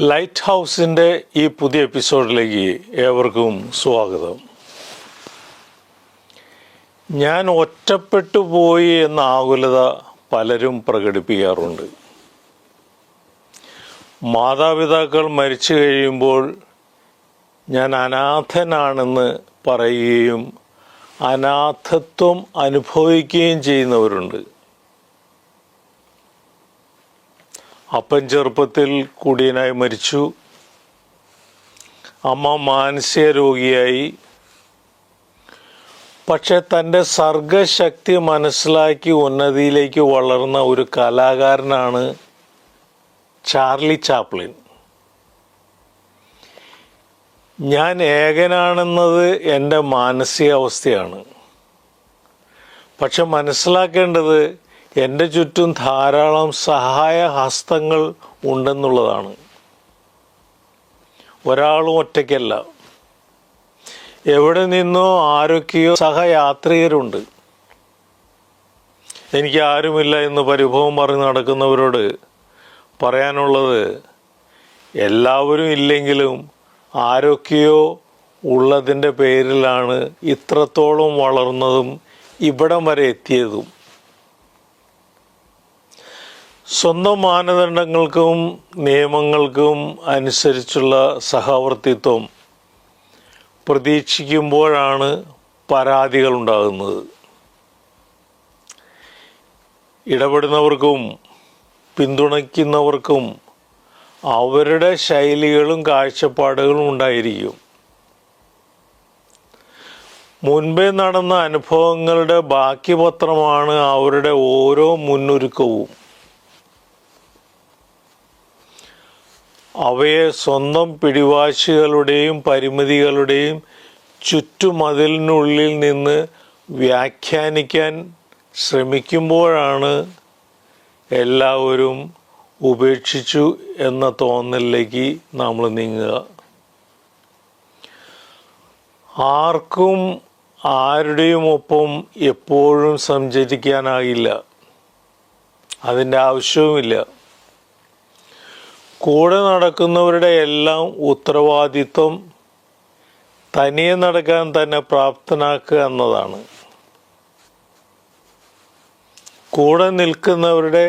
Light ഹൗസിൻ്റെ ഈ പുതിയ എപ്പിസോഡിലേക്ക് ഏവർക്കും സ്വാഗതം. ഞാൻ ഒറ്റപ്പെട്ടു പോയി എന്ന ആകുലത പലരും പ്രകടിപ്പിക്കാറുണ്ട്. മാതാപിതാക്കൾ മരിച്ചു കഴിയുമ്പോൾ ഞാൻ അനാഥനാണെന്ന് പറയുകയും അനാഥത്വം അനുഭവിക്കുകയും ചെയ്യുന്നവരുണ്ട്. അപ്പൻ ചെറുപ്പത്തിൽ കുടിയനായി മരിച്ചു, അമ്മ മാനസിക രോഗിയായി. പക്ഷെ തൻ്റെ സർഗശക്തി മനസ്സിലാക്കി ഉന്നതിയിലേക്ക് വളർന്ന ഒരു കലാകാരനാണ് ചാർലി ചാപ്ലിൻ. ഞാൻ ഏകനാണെന്നത് എൻ്റെ മാനസികാവസ്ഥയാണ്. പക്ഷെ മനസ്സിലാക്കേണ്ടത് എൻ്റെ ചുറ്റും ധാരാളം സഹായ ഹസ്തങ്ങൾ ഉണ്ടെന്നുള്ളതാണ്. ഒരാളും ഒറ്റയ്ക്കല്ല. എവിടെ നിന്നോ ആരൊക്കെയോ സഹയാത്രികരുണ്ട്. എനിക്ക് ആരുമില്ല എന്ന് പരിഭവം പറഞ്ഞ് നടക്കുന്നവരോട് പറയാനുള്ളത്, എല്ലാവരും ഇല്ലെങ്കിലും ആരൊക്കെയോ ഉള്ളതിൻ്റെ പേരിലാണ് ഇത്രത്തോളം വളർന്നതും ഇവിടം വരെ എത്തിയതും. സ്വന്തം മാനദണ്ഡങ്ങൾക്കും നിയമങ്ങൾക്കും അനുസരിച്ചുള്ള സഹവർത്തിത്വം പ്രതീക്ഷിക്കുമ്പോഴാണ് പരാതികൾ ഉണ്ടാകുന്നത്. ഇടപെടുന്നവർക്കും പിന്തുണയ്ക്കുന്നവർക്കും അവരുടെ ശൈലികളും കാഴ്ചപ്പാടുകളും ഉണ്ടായിരിക്കും. മുൻപേ നടന്ന അനുഭവങ്ങളുടെ ബാക്കി പത്രമാണ് അവരുടെ ഓരോ മുന്നൊരുക്കവും. അവയെ സ്വന്തം പിടിവാശികളുടെയും പരിമിതികളുടെയും ചുറ്റുമതിലിനുള്ളിൽ നിന്ന് വ്യാഖ്യാനിക്കാൻ ശ്രമിക്കുമ്പോഴാണ് എല്ലാവരും ഉപേക്ഷിച്ചു എന്ന തോന്നലിലേക്ക് നമ്മൾ നീങ്ങുക. ആർക്കും ആരുടെയും ഒപ്പം എപ്പോഴും സഞ്ചരിക്കാനാകില്ല. അതിൻ്റെ ആവശ്യവുമില്ല. കൂടെ നടക്കുന്നവരുടെ എല്ലാം ഉത്തരവാദിത്വം തനിയെ നടക്കാൻ തന്നെ പ്രാപ്തനാക്കുക എന്നതാണ്. കൂടെ നിൽക്കുന്നവരുടെ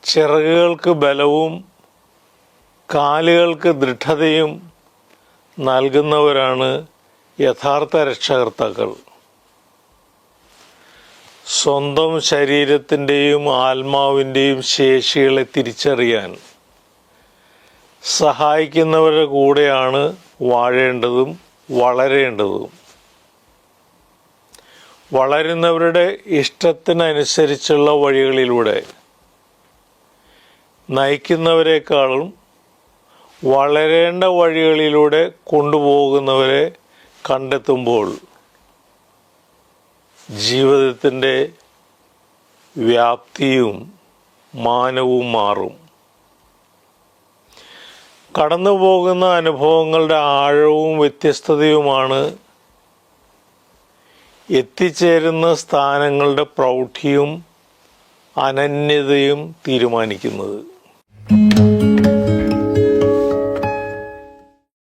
ചിറകുകൾക്ക് ബലവും കാലുകൾക്ക് ദൃഢതയും നൽകുന്നവരാണ് യഥാർത്ഥ രക്ഷകർത്താക്കൾ. സ്വന്തം ശരീരത്തിൻ്റെയും ആത്മാവിൻ്റെയും ശേഷികളെ തിരിച്ചറിയാൻ സഹായിക്കുന്നവരുടെ കൂടെയാണ് വാഴേണ്ടതും വളരേണ്ടതും. വളരുന്നവരുടെ ഇഷ്ടത്തിനനുസരിച്ചുള്ള വഴികളിലൂടെ നയിക്കുന്നവരെക്കാളും വളരേണ്ട വഴികളിലൂടെ കൊണ്ടുപോകുന്നവരെ കണ്ടെത്തുമ്പോൾ ജീവിതത്തിൻ്റെ വ്യാപ്തിയും മാനവും മാറും. കടന്നു പോകുന്ന അനുഭവങ്ങളുടെ ആഴവും വ്യത്യസ്തതയുമാണ് എത്തിച്ചേരുന്ന സ്ഥാനങ്ങളുടെ പ്രൗഢിയും അനന്യതയും തീരുമാനിക്കുന്നത്.